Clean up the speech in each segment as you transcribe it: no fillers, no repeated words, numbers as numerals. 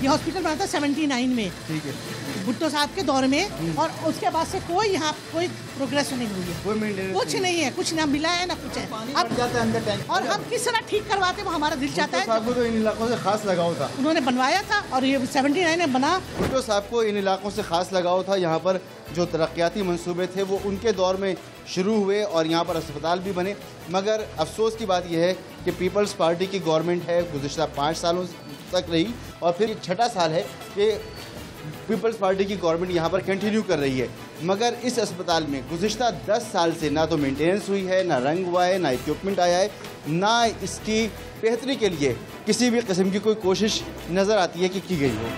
ये हॉस्पिटल बना था 79 में, ठीक है, भुट्टो साहब के दौर में, और उसके बाद से कोई यहाँ कोई प्रोग्रेस नहीं हुई है, कोई मेंटेनेंस कुछ नहीं है, कुछ ना मिला है ना कुछ है। अब जाता है अंदर टैंक, और हम किस तरह ठीक करवाते वो हमारा दिल चाहता है। साहब को तो इन इलाकों से खास लगाव था, उन्होंने बनवाया था और ये 79 में बना। भुट्टो साहब को इन इलाकों से खास लगाव था। यहाँ पर जो तरक्याती मंसूबे थे वो उनके दौर में शुरू हुए और यहाँ पर अस्पताल भी बने। मगर अफसोस की बात यह है कि पीपल्स पार्टी की गवर्नमेंट है, गुज़िश्ता 5 सालों तक रही और फिर 6ठा साल है कि पीपल्स पार्टी की गवर्नमेंट यहाँ पर कंटिन्यू कर रही है। मगर इस अस्पताल में गुज़िश्ता 10 साल से ना तो मेंटेनेंस हुई है, ना रंग हुआ है, ना इक्विपमेंट आया है, ना इसकी बेहतरी के लिए किसी भी किस्म की कोई कोशिश नज़र आती है कि की गई हो।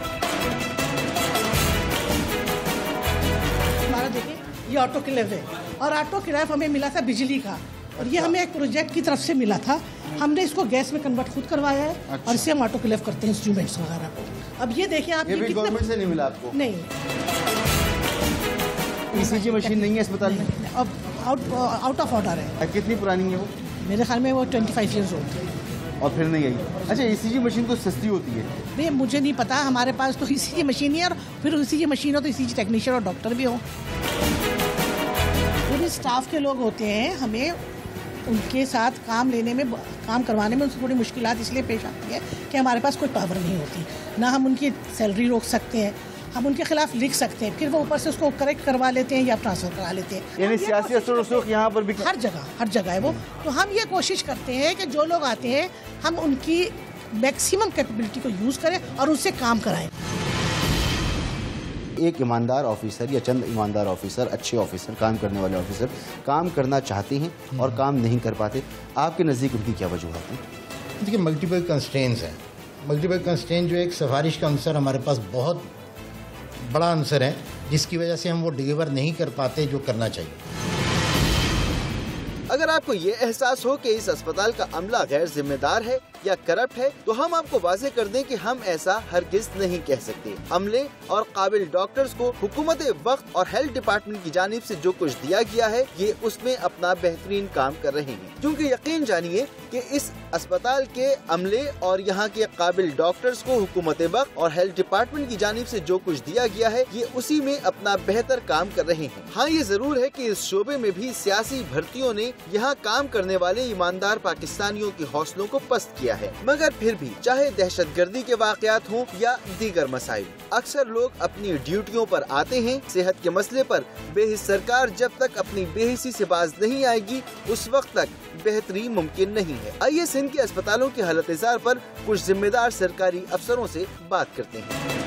हमारा देखिए ये ऑटोक्लेव है और ऑटोक्लेव हमें मिला था बिजली का, और ये हमें एक प्रोजेक्ट की तरफ से मिला था। हमने इसको गैस में कन्वर्ट खुद करवाया है। अच्छा। और इससे हम ऑटोक्लेव करते हैं इंस्ट्रूमेंट्स वगैरह को। अब ये देखिए आप, ये भी गवर्नमेंट से नहीं मिला आपको? नहीं, ईसीजी मशीन नहीं है अस्पताल में? अब आउट ऑफ ऑर्डर है। कितनी पुरानी है वो? मेरे ख्याल में वो 25 ईयर्स ओल्ड है। और फिर नहीं आई? अच्छा, ईसीजी मशीन तो सस्ती होती है। नहीं, मुझे नहीं पता, हमारे पास तो ईसीजी मशीन ही है, और फिर ईसीजी मशीन हो तो ईसीजी टेक्नीशियन और डॉक्टर भी हो। जो भी स्टाफ के लोग होते हैं, हमें उनके साथ काम करवाने में उनसे थोड़ी मुश्किलात इसलिए पेश आती है कि हमारे पास कोई पावर नहीं होती, ना हम उनकी सैलरी रोक सकते हैं, हम उनके खिलाफ लिख सकते हैं, फिर वो ऊपर से उसको करेक्ट करवा लेते हैं या ट्रांसफर करा लेते हैं। यानी सियासी असर यहाँ पर भी हर जगह है वो। तो हम ये कोशिश करते हैं कि जो लोग आते हैं हम उनकी मैक्सिमम कैपेबिलिटी को यूज़ करें और उससे काम कराएं। एक ईमानदार ऑफिसर या चंद ईमानदार ऑफिसर, अच्छे ऑफिसर, काम करने वाले ऑफिसर काम करना चाहते हैं और काम नहीं कर पाते, आपके नज़दीक उनकी क्या वजूहत है? देखिए, मल्टीपल कंस्ट्रेंट्स हैं। मल्टीपल कंस्ट्रेंट जो एक सिफारिश का आंसर हमारे पास बहुत बड़ा आंसर है, जिसकी वजह से हम वो डिलीवर नहीं कर पाते जो करना चाहिए। अगर आपको ये एहसास हो कि इस अस्पताल का अमला गैर जिम्मेदार है या करप्ट है, तो हम आपको वाज़ेह कर दें कि हम ऐसा हरगिज़ नहीं कह सकते। अमले और काबिल डॉक्टर्स को हुकूमत वक्त और हेल्थ डिपार्टमेंट की जानिब से जो कुछ दिया गया है, ये उसमें अपना बेहतरीन काम कर रहे हैं। क्योंकि यकीन जानिए कि इस अस्पताल के अमले और यहाँ के काबिल डॉक्टर्स को हुकूमत वक्त और हेल्थ डिपार्टमेंट की जानिब से जो कुछ दिया गया है, ये उसी में अपना बेहतर काम कर रहे हैं। हाँ, ये जरूर है कि इस शोबे में भी सियासी भर्तियों ने यहाँ काम करने वाले ईमानदार पाकिस्तानियों के हौसलों को पस्त किया है, मगर फिर भी चाहे दहशतगर्दी के वाकयात हों या दीगर मसाइल, अक्सर लोग अपनी ड्यूटियों पर आते हैं। सेहत के मसले पर बेहिस सरकार जब तक अपनी बेहिसी से बाज नहीं आएगी, उस वक्त तक बेहतरी मुमकिन नहीं है। आइए सिंध के अस्पतालों की हालत-ए-ज़ार पर कुछ जिम्मेदार सरकारी अफसरों से बात करते हैं।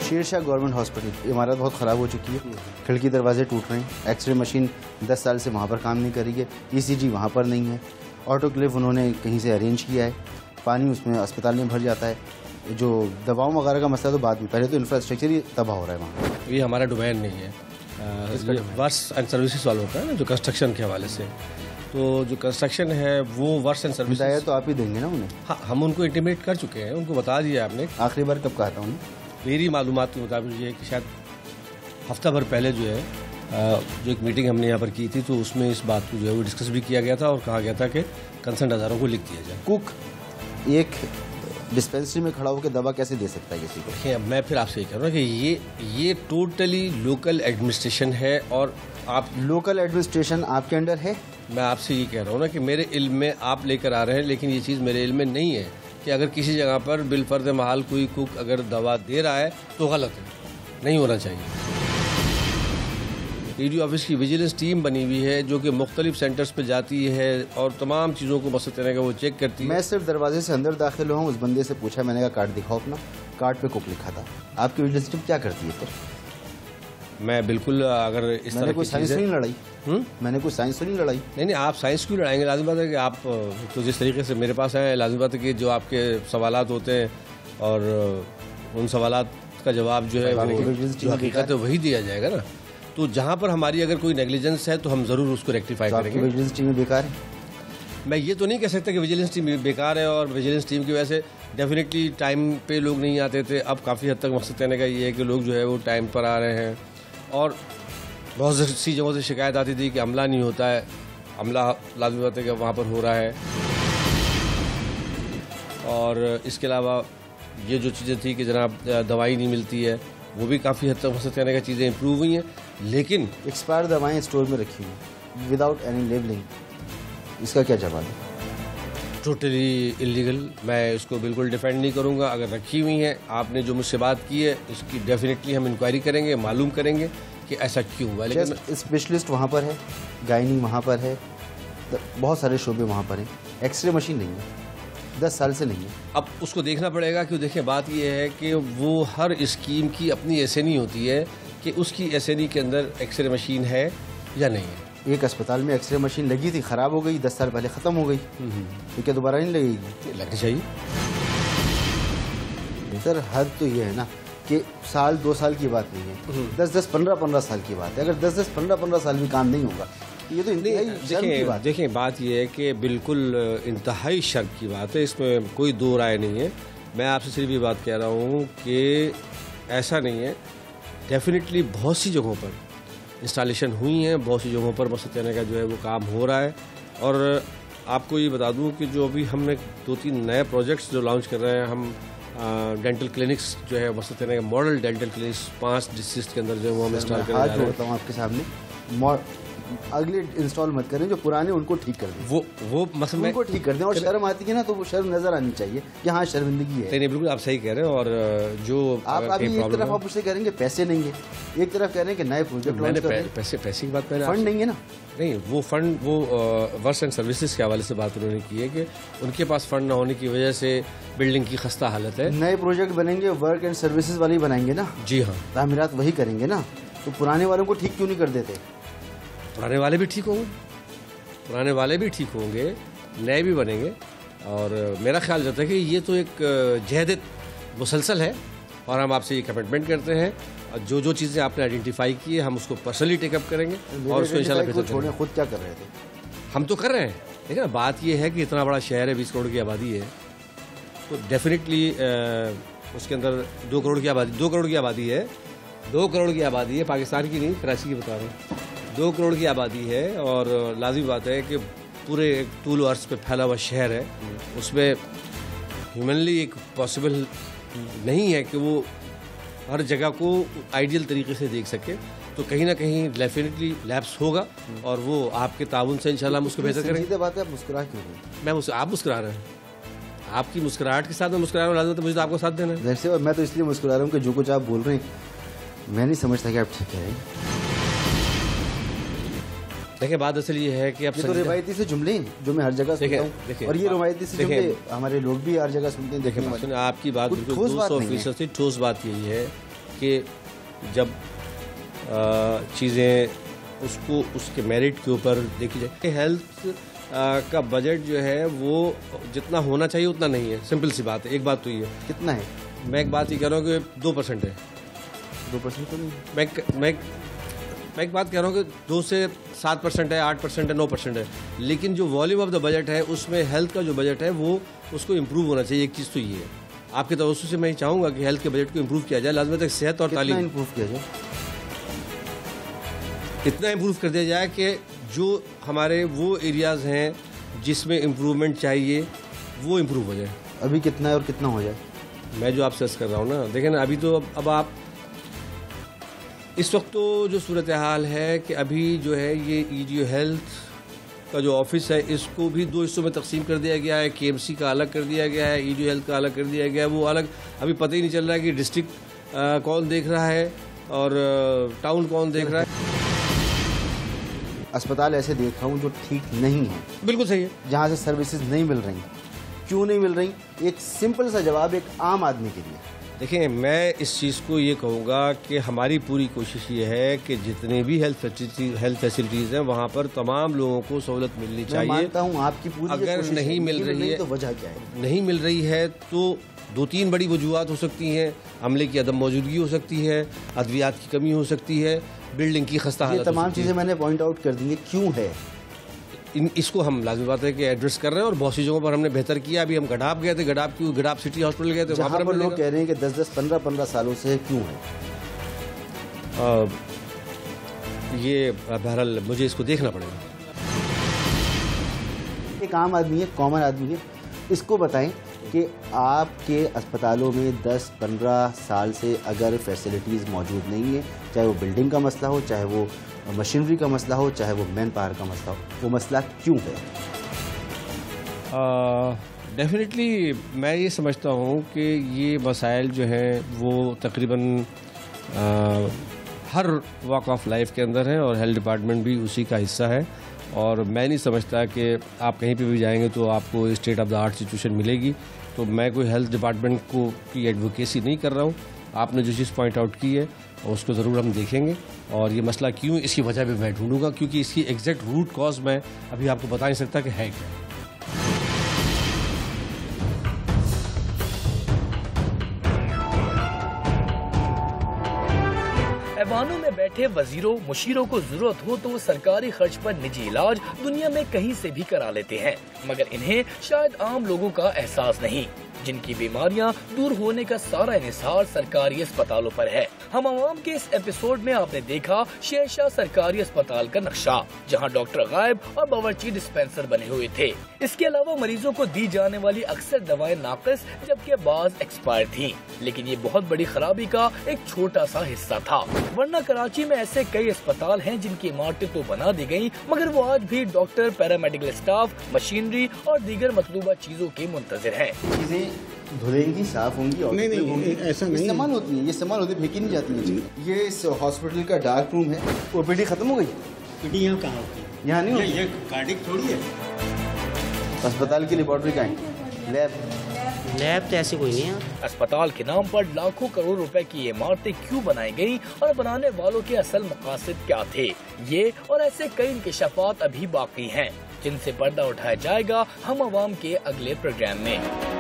शेरशाह गवर्नमेंट हॉस्पिटल इमारत बहुत ख़राब हो चुकी है, खिड़की दरवाजे टूट रहे हैं, एक्सरे मशीन 10 साल से वहाँ पर काम नहीं कर रही है, ईसीजी वहाँ पर नहीं है, ऑटोक्लेव उन्होंने कहीं से अरेंज किया है, पानी उसमें अस्पताल में भर जाता है, जो दवाओं वगैरह का मसला तो बाद में, पहले तो इंफ्रास्ट्रक्चर ही तबाह हो रहा है वहाँ। ये हमारा डोमेन नहीं है, वर्क्स एंड सर्विसेज वाला होता है ना, जो कंस्ट्रक्शन के हवाले से। तो जो कंस्ट्रक्शन है वो वर्क्स एंड सर्विसेज तो आप ही देंगे ना उन्हें? हाँ, हम उनको इंटीमेट कर चुके हैं, उनको बता दिया आपने। आखिरी बार कब कहा था उन्हें? मेरी मालूमात के मुताबिक ये है कि शायद हफ्ता भर पहले जो है जो एक मीटिंग हमने यहाँ पर की थी, तो उसमें इस बात को जो है वो डिस्कस भी किया गया था और कहा गया था कि कंसर्न अदारों को लिख दिया जाए। कुक एक डिस्पेंसरी में खड़ा होकर दवा कैसे दे सकता है किसी को? मैं फिर आपसे ये कह रहा हूँ कि ये टोटली लोकल एडमिनिस्ट्रेशन है। और आप लोकल एडमिनिस्ट्रेशन आपके अंडर है? मैं आपसे ये कह रहा हूँ ना कि मेरे इल्म में आप लेकर आ रहे हैं, लेकिन ये चीज़ मेरे इल्म में नहीं है कि अगर किसी जगह पर बिलफर्द महाल कोई कुक अगर दवा दे रहा है तो गलत है, नहीं होना चाहिए। ईडी ऑफिस की विजिलेंस टीम बनी हुई है जो कि मुख्तलिफ सेंटर्स पे जाती है और तमाम चीज़ों को मसले तरह का वो चेक करती है। मैं सिर्फ दरवाजे से अंदर दाखिल हुआ, उस बंदे से पूछा, मैंने कहा कार्ड दिखाओ अपना, कार्ड पे कुक लिखा था। आपकी विजिलेंस टीम क्या करती है फिर? मैं बिल्कुल अगर इस तरह कोई साइंस नहीं लड़ाई, मैंने कोई साइंस तो नहीं लड़ाई। नहीं, आप साइंस क्यों लड़ाएंगे? लाजिम बात है कि आप तो जिस तरीके से मेरे पास आए, लाजिम बात है कि जो आपके सवालात होते हैं और उन सवालात का जवाब जो है वो हकीकत है वही दिया जाएगा ना। तो जहाँ पर हमारी अगर कोई नेग्लिजेंस है तो हम ज़रूर उसको रेक्टिफाई करेंगे। विजिलेंस टीम बेकार है? मैं ये तो नहीं कह सकता कि विजिलेंस टीम बेकार है, और विजिलेंस टीम की वजह से डेफिनेटली टाइम पे लोग नहीं आते थे। अब काफ़ी हद तक मकसद कहने का ये है कि लोग जो है वो टाइम पर आ रहे हैं। और बहुत सी जगहों से शिकायत आती थी कि अमला नहीं होता है, अमला लाज़मी बात है कि वहाँ पर हो रहा है। और इसके अलावा ये जो चीज़ें थी कि जनाब दवाई नहीं मिलती है, वो भी काफ़ी हद तक मसद करने का चीज़ें इम्प्रूव हुई हैं। लेकिन एक्सपायर दवाएं स्टोर में रखी हुई विदाउट एनी लेबलिंग, इसका क्या जवाब है? टोटली इलीगल, मैं इसको बिल्कुल डिफेंड नहीं करूंगा। अगर रखी हुई हैं, आपने जो मुझसे बात की है, इसकी डेफिनेटली हम इंक्वायरी करेंगे, मालूम करेंगे कि ऐसा क्यों हुआ। लेकिन स्पेशलिस्ट वहाँ पर है, गायनी वहाँ पर है, बहुत सारे शोबे वहाँ पर हैं, एक्सरे मशीन नहीं है, 10 साल से नहीं है। अब उसको देखना पड़ेगा, क्यों देखिए बात यह है कि वो हर स्कीम की अपनी एसएनई होती है कि उसकी एसएनई के अंदर एक्सरे मशीन है या नहीं है। एक अस्पताल में एक्सरे मशीन लगी थी, ख़राब हो गई, 10 साल पहले ख़त्म हो गई, तो क्या दोबारा नहीं लगेगी? लगनी चाहिए सर। हद तो ये है ना कि साल 2 साल की बात नहीं है, 10-10, 15-15 साल की बात है। अगर 10-10, 15-15 साल भी काम नहीं होगा, ये तो इंतहाई शर्म की बात है। देखिए बात ये है कि बिल्कुल इंतहाई शर्म की बात है, इसमें कोई दो राय नहीं है। मैं आपसे सिर्फ ये बात कह रहा हूँ कि ऐसा नहीं है। डेफिनेटली बहुत सी जगहों पर इंस्टॉलेशन हुई हैं, बहुत सी जगहों पर मसद कहने का जो है वो काम हो रहा है। और आपको ये बता दूं कि जो अभी हमने 2-3 नए प्रोजेक्ट्स जो लॉन्च कर रहे हैं, हम डेंटल क्लिनिक्स जो है मसद कहने का मॉडल डेंटल क्लिनिक्स 5 डिस्ट्रिक्ट के अंदर जो है वो हम इंस्टॉल कर रहे हैं। आपके सामने अगले इंस्टॉल मत करें, जो पुराने उनको ठीक कर दें। वो मतलब उनको ठीक कर दें। और शर्म आती है ना, तो वो शर्म नजर आनी चाहिए कि हाँ शर्मिंदगी है। नहीं, बिल्कुल आप सही कह रहे हैं। और जो आप अभी एक तरफ आप उससे कह रहे हैं कि पैसे नहीं है, एक तरफ कह रहे हैं कि नए प्रोजेक्ट लॉन्च कर रहे हैं। पैसे की बात मैंने फंड नहीं है ना। नहीं, वो फंड वो वर्क्स एंड सर्विसेज के हवाले से बात उन्होंने की है कि उनके पास फंड ना होने की वजह से बिल्डिंग की खस्ता हालत है। नए प्रोजेक्ट बनेंगे, वर्क एंड सर्विसेज वाले बनाएंगे ना। जी हाँ, तामीरात वही करेंगे ना, तो पुराने वालों को ठीक क्यों नहीं कर देते? पुराने वाले भी ठीक होंगे, पुराने वाले भी ठीक होंगे, नए भी बनेंगे। और मेरा ख्याल रहता है कि ये तो एक जहद मुसलसल है और हम आपसे ये कमिटमेंट करते हैं। जो जो चीज़ें आपने आइडेंटिफाई की है, हम उसको पर्सनली टेकअप करेंगे और उसको इंशाल्लाह बेहतर करेंगे। खुद क्या कर रहे थे? हम तो कर रहे हैं, लेकिन बात ये है कि इतना बड़ा शहर है, 20 करोड़ की आबादी है, तो डेफिनेटली उसके अंदर 2 करोड़ की आबादी 2 करोड़ की आबादी है 2 करोड़ की आबादी है, पाकिस्तान की नहीं, कराची की बता रहा हूँ। 2 करोड़ की आबादी है और लाजिम बात है कि पूरे एक तूल अर्ज पे फैला हुआ शहर है, उसमें ह्यूमनली एक पॉसिबल नहीं है कि वो हर जगह को आइडियल तरीके से देख सके। तो कहीं ना कहीं डेफिनेटली लैप्स होगा और वो आपके ताउन से इंशाल्लाह हम उसको बेहतर करेंगे। बात है, मुस्कुरा क्यों रहे हैं? आप मुस्कुरा रहे हैं, आपकी मुस्कुराहट के साथ मैं मुस्कुरा रहा हूँ, लाजिम तो मुझे तो आपको साथ देना है। वैसे और मैं तो इसलिए मुस्कुरा रहा हूँ कि जो कुछ आप बोल रहे हैं मैं नहीं समझता कि आप ठीक है। देखिए बात असल ये है कि आप तो रिवायती से जुमले जो मैं हर जगह सुनता हूँ, और ये रिवायती से जुमले हमारे लोग भी हर जगह सुनते हैं। देखिए आपकी बात बिल्कुल 200% से ठोस बात यही है कि जब चीज़ें उसको उसके मेरिट के ऊपर देखी जाए। हेल्थ का बजट जो है वो जितना होना चाहिए उतना नहीं है, सिंपल सी बात है। एक बात तो ये कितना है, मैं एक बात ये कह रहा हूँ कि 2% है। 2% तो नहीं, मैं एक बात कह रहा हूँ कि 2 से 7% है, 8% है, 9% है, लेकिन जो वॉल्यूम ऑफ द बजट है उसमें हेल्थ का जो बजट है वो उसको इम्प्रूव होना चाहिए। एक चीज़ तो ये है, आपके तवज्जो से मैं चाहूँगा कि हेल्थ के बजट को इम्प्रूव किया जाए। लाजमी तक सेहत और तालीम इम्प्रूव किया जाए, इतना इम्प्रूव कर दिया जाए कि जो हमारे वो एरियाज़ हैं जिसमें इम्प्रूवमेंट चाहिए वो इम्प्रूव हो जाए। अभी कितना है और कितना हो जाए? मैं जो आपसे अर्ज़ कर रहा हूँ ना, देखें ना, अभी तो अब आप इस वक्त तो जो सूरत हाल है कि अभी जो है ये ईडीओ हेल्थ का जो ऑफिस है इसको भी 2 हिस्सों में तकसीम कर दिया गया है। केएमसी का अलग कर दिया गया है, ईडीओ हेल्थ का अलग कर दिया गया है। वो अलग अभी पता ही नहीं चल रहा है कि डिस्ट्रिक्ट कौन देख रहा है और टाउन कौन देख रहा है। अस्पताल ऐसे देख रहा हूँ जो ठीक नहीं है। बिल्कुल सही है, जहाँ से सर्विसेज नहीं मिल रही। क्यों नहीं मिल रही? एक सिंपल सा जवाब एक आम आदमी के लिए। देखिए मैं इस चीज़ को ये कहूँगा कि हमारी पूरी कोशिश ये है कि जितने भी हेल्थ फैसिलिटीज़ हैं वहाँ पर तमाम लोगों को सहूलत मिलनी चाहिए। मैं मानता हूँ आपकी पूरी अगर नहीं मिल रही है तो वजह क्या है? नहीं मिल रही है तो 2-3 बड़ी वजूहत हो सकती हैं। अमले की अदम मौजूदगी हो सकती है, अद्वियात की कमी हो सकती है, बिल्डिंग की खस्ता हालत। ये तमाम चीज़ें मैंने पॉइंट आउट कर दी है, क्यों है इसको हम लाज़मी बात है कि एड्रेस कर रहे हैं और बहुत सी जगहों पर हमने बेहतर किया। अभी हम गडाप गए थे, गडाप सिटी हॉस्पिटल गए थे, वहाँ पर लोग कह रहे हैं कि 10-10, 15-15 सालों से क्यों है? ये बहरहाल मुझे इसको देखना पड़ेगा। एक आम आदमी है, कॉमन आदमी है, इसको बताएं कि आपके अस्पतालों में 10-15 साल से अगर फैसिलिटीज़ मौजूद नहीं है, चाहे वो बिल्डिंग का मसला हो, चाहे वो मशीनरी का मसला हो, चाहे वो मैन पावर का मसला हो, वो मसला क्यों है? डेफिनेटली मैं ये समझता हूँ कि ये मसाइल जो हैं वो तकरीबन हर वॉक ऑफ लाइफ के अंदर है और हेल्थ डिपार्टमेंट भी उसी का हिस्सा है। और मैं नहीं समझता कि आप कहीं पे भी जाएंगे तो आपको state of the art situation मिलेगी। तो मैं कोई हेल्थ डिपार्टमेंट को की एडवोकेसी नहीं कर रहा हूँ। आपने जो चीज़ पॉइंट आउट की है उसको ज़रूर हम देखेंगे और ये मसला क्यों, इसकी वजह भी मैं ढूंढूंगा, क्योंकि इसकी एग्जैक्ट रूट कॉज मैं अभी आपको बता नहीं सकता कि है क्या। ऐवानों में बैठे वजीरों मुशीरों को जरूरत हो तो वो सरकारी खर्च पर निजी इलाज दुनिया में कहीं से भी करा लेते हैं, मगर इन्हें शायद आम लोगों का एहसास नहीं, जिनकी बीमारियां दूर होने का सारा इन्हिसार सरकारी अस्पतालों पर है। हम आवाम के इस एपिसोड में आपने देखा शेरशाह सरकारी अस्पताल का नक्शा, जहां डॉक्टर गायब और बावर्ची डिस्पेंसर बने हुए थे। इसके अलावा मरीजों को दी जाने वाली अक्सर दवाएं नाकिस जबकि बाज एक्सपायर थीं। लेकिन ये बहुत बड़ी खराबी का एक छोटा सा हिस्सा था, वरना कराची में ऐसे कई अस्पताल हैं जिनकी इमारतें तो बना दी गयी, मगर वो आज भी डॉक्टर, पैरामेडिकल स्टाफ, मशीनरी और दीगर मतलूबा चीजों के मुंतजिर हैं। चीजें धुलेंगी, साफ होंगी और नहीं ऐसा नहीं, इस्तेमाल होती है, ये इस्तेमाल होती है, फेंकी नहीं जाती है। ये इस हॉस्पिटल का डार्क रूम है। ओपीडी खत्म हो गई? ओपीडी यहाँ कहाँ होती? यहाँ नहीं होती। ये कार्डिक थोड़ी है। अस्पताल की लेबोरेटरी कहाँ है? लैब तो ऐसी कोई नहीं है। अस्पताल के नाम पर लाखों करोड़ रुपए की इमारतें क्यों बनाई गईं और बनाने वालों के असल मकासद क्या थे? ये और ऐसे कई इंकशाफात अभी बाकी हैं, जिनसे पर्दा उठाया जाएगा हम आवाम के अगले प्रोग्राम में।